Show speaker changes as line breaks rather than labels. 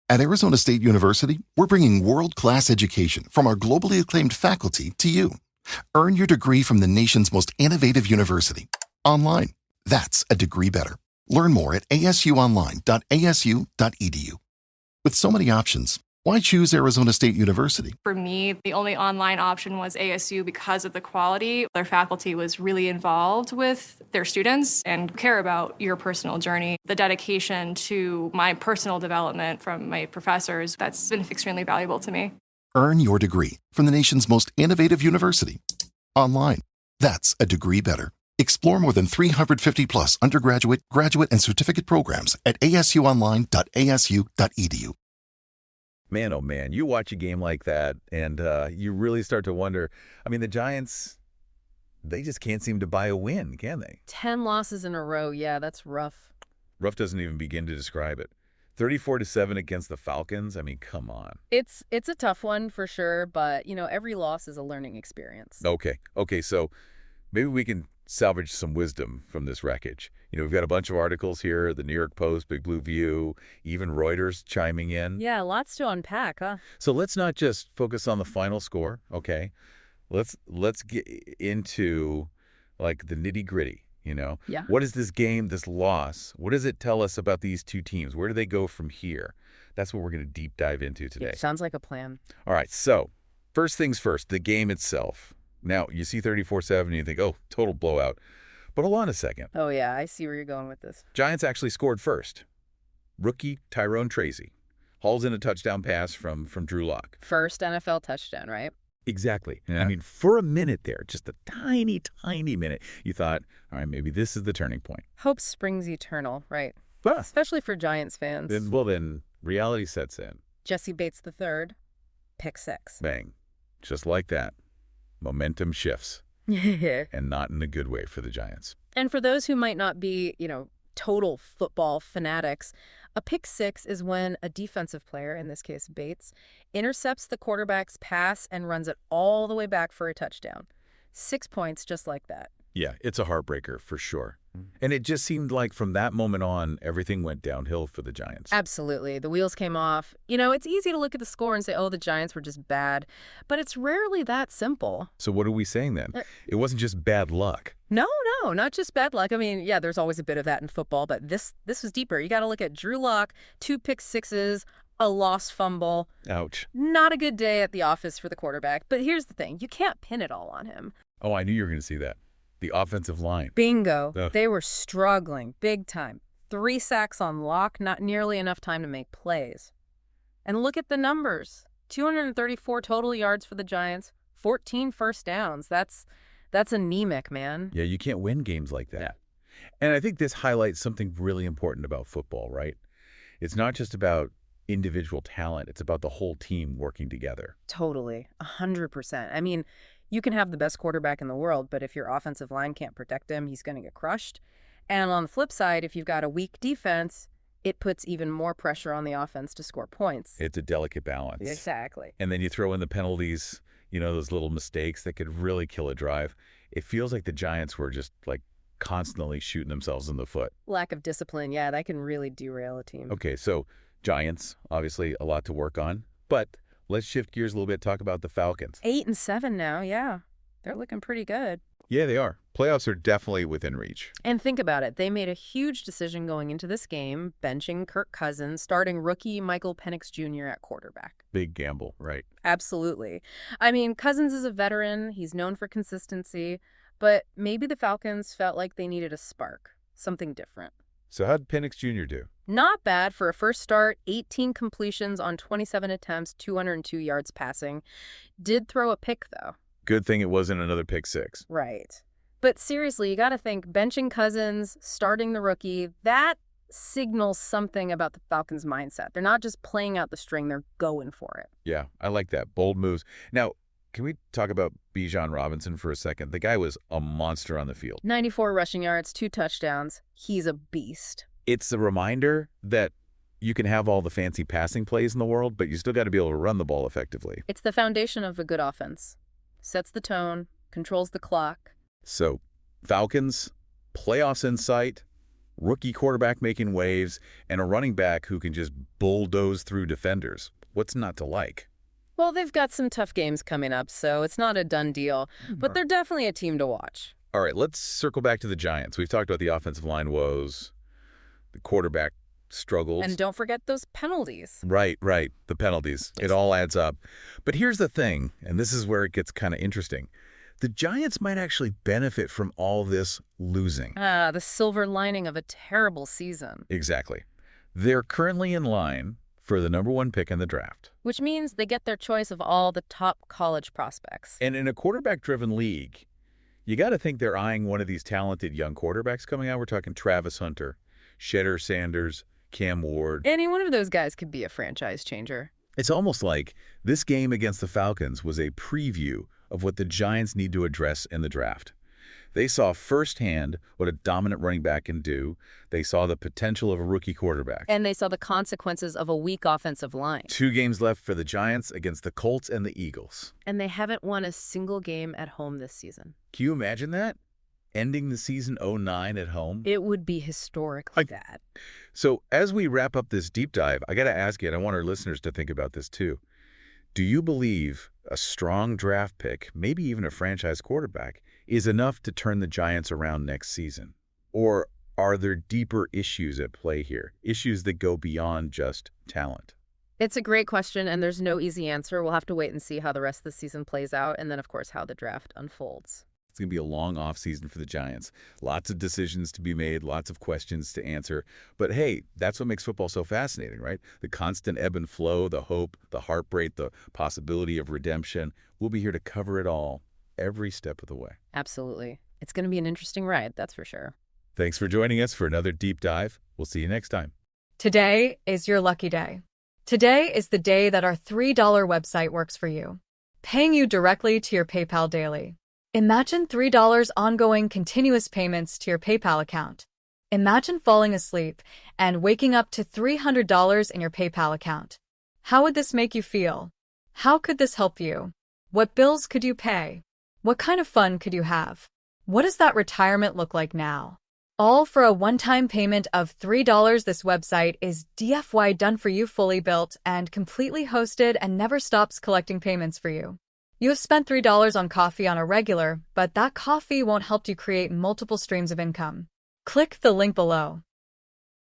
At Arizona State University, we're bringing world-class education from our globally acclaimed faculty to you. Earn your degree from the nation's most innovative university. Online. That's a degree better. Learn more at asuonline.asu.edu. With so many options, why choose Arizona State University?
For me, the only online option was ASU because of the quality. Their faculty was really involved with their students and care about your personal journey. The dedication to my personal development from my professors, that's been extremely valuable to me.
Earn your degree from the nation's most innovative university. Online. That's a degree better. Explore more than 350 plus undergraduate, graduate, and certificate programs at asuonline.asu.edu.
Man, oh man, you watch a game like that and you really start to wonder. I mean, the Giants, they just can't seem to buy a win, can they?
10 losses in a row. Yeah, that's rough.
Rough doesn't even begin to describe it. 34-7 against the Falcons. I mean, come on.
It's a tough one for sure, but, every loss is a learning experience.
Okay, so maybe we can salvage some wisdom from this wreckage. We've got a bunch of articles here, the New York Post, Big Blue View, even Reuters chiming in.
Yeah, lots to unpack, huh?
So let's not just focus on the final score, okay? Let's get into, like, the nitty-gritty,
Yeah.
What is this game, this loss? What does it tell us about these two teams? Where do they go from here? That's what we're going to deep dive into today.
Yeah, sounds like a plan.
All right, so first things first, the game itself. Now, you see 34-7 and you think, oh, total blowout. But hold on a second.
Oh, yeah, I see where you're going with this.
Giants actually scored first. Rookie Tyrone Tracy hauls in a touchdown pass from Drew Lock.
First NFL touchdown, right?
Exactly.
Yeah.
I mean, for a minute there, just a tiny, tiny minute, you thought, all right, maybe this is the turning point.
Hope springs eternal, right?
Well,
Especially for Giants fans.
then reality sets in.
Jesse Bates III, pick 6.
Bang. Just like that. Momentum shifts. And not in a good way for the Giants.
And for those who might not be, total football fanatics, a pick 6 is when a defensive player, in this case Bates, intercepts the quarterback's pass and runs it all the way back for a touchdown. 6 points just like that.
Yeah, it's a heartbreaker for sure. And it just seemed like from that moment on, everything went downhill for the Giants.
Absolutely. The wheels came off. It's easy to look at the score and say, oh, the Giants were just bad. But it's rarely that simple.
So what are we saying then? It wasn't just bad luck.
No, not just bad luck. I mean, yeah, there's always a bit of that in football, but this was deeper. You got to look at Drew Lock, 2 pick 6s, a lost fumble.
Ouch.
Not a good day at the office for the quarterback. But here's the thing. You can't pin it all on him.
Oh, I knew you were going to see that. The offensive line.
Bingo.
Ugh.
They were struggling big time. 3 sacks on Lock, not nearly enough time to make plays. And look at the numbers. 234 total yards for the Giants, 14 first downs. That's anemic, man.
Yeah, you can't win games like that.
Yeah.
And I think this highlights something really important about football, right? It's not just about individual talent. It's about the whole team working together.
Totally. 100%. I mean, you can have the best quarterback in the world, but if your offensive line can't protect him, he's going to get crushed. And on the flip side, if you've got a weak defense, it puts even more pressure on the offense to score points.
It's a delicate balance.
Exactly.
And then you throw in the penalties, those little mistakes that could really kill a drive. It feels like the Giants were just like constantly shooting themselves in the foot.
Lack of discipline, yeah, that can really derail a team.
Okay, so Giants, obviously a lot to work on, but let's shift gears a little bit, talk about the Falcons.
8-7 now, yeah. They're looking pretty good.
Yeah, they are. Playoffs are definitely within reach.
And think about it. They made a huge decision going into this game, benching Kirk Cousins, starting rookie Michael Penix Jr. at quarterback.
Big gamble, right?
Absolutely. I mean, Cousins is a veteran. He's known for consistency. But maybe the Falcons felt like they needed a spark, something different.
So how did Penix Jr. do?
Not bad for a first start, 18 completions on 27 attempts, 202 yards passing. Did throw a pick, though.
Good thing it wasn't another pick 6.
Right. But seriously, you got to think benching Cousins, starting the rookie, that signals something about the Falcons' mindset. They're not just playing out the string, they're going for it.
Yeah, I like that. Bold moves. Now, can we talk about Bijan Robinson for a second? The guy was a monster on the field.
94 rushing yards, 2 touchdowns. He's a beast.
It's a reminder that you can have all the fancy passing plays in the world, but you still got to be able to run the ball effectively.
It's the foundation of a good offense. Sets the tone, controls the clock.
So, Falcons, playoffs in sight. rookie quarterback making waves, and a running back who can just bulldoze through defenders. What's not to like?
Well, they've got some tough games coming up, so it's not a done deal, but they're definitely a team to watch.
All right, let's circle back to the Giants. We've talked about the offensive line woes, the quarterback struggles.
And don't forget those penalties.
Right. The penalties. It all adds up. But here's the thing, and this is where it gets kind of interesting. The Giants might actually benefit from all this losing.
The silver lining of a terrible season.
Exactly. They're currently in line for the #1 pick in the draft.
Which means they get their choice of all the top college prospects.
And in a quarterback-driven league, you got to think they're eyeing one of these talented young quarterbacks coming out. We're talking Travis Hunter, Shedder Sanders, Cam Ward.
Any one of those guys could be a franchise changer.
It's almost like this game against the Falcons was a preview of what the Giants need to address in the draft. They saw firsthand what a dominant running back can do. They saw the potential of a rookie quarterback.
And they saw the consequences of a weak offensive line.
2 games left for the Giants against the Colts and the Eagles.
And they haven't won a single game at home this season.
Can you imagine that? Ending the season 0-9 at home?
It would be historically bad.
So as we wrap up this deep dive, I got to ask you, and I want our listeners to think about this too. Do you believe a strong draft pick, maybe even a franchise quarterback, is enough to turn the Giants around next season? Or are there deeper issues at play here? Issues that go beyond just talent?
It's a great question, and there's no easy answer. We'll have to wait and see how the rest of the season plays out, and then, of course, how the draft unfolds.
It's going to be a long offseason for the Giants. Lots of decisions to be made, lots of questions to answer. But hey, that's what makes football so fascinating, right? The constant ebb and flow, the hope, the heartbreak, the possibility of redemption. We'll be here to cover it all every step of the way.
Absolutely. It's going to be an interesting ride, that's for sure.
Thanks for joining us for another deep dive. We'll see you next time.
Today is your lucky day. Today is the day that our $3 website works for you, paying you directly to your PayPal daily. Imagine $3 ongoing continuous payments to your PayPal account. Imagine falling asleep and waking up to $300 in your PayPal account. How would this make you feel? How could this help you? What bills could you pay? What kind of fun could you have? What does that retirement look like now? All for a one-time payment of $3. This website is DFY done for you, fully built and completely hosted, and never stops collecting payments for you. You have spent $3 on coffee on a regular, but that coffee won't help you create multiple streams of income. Click the link below.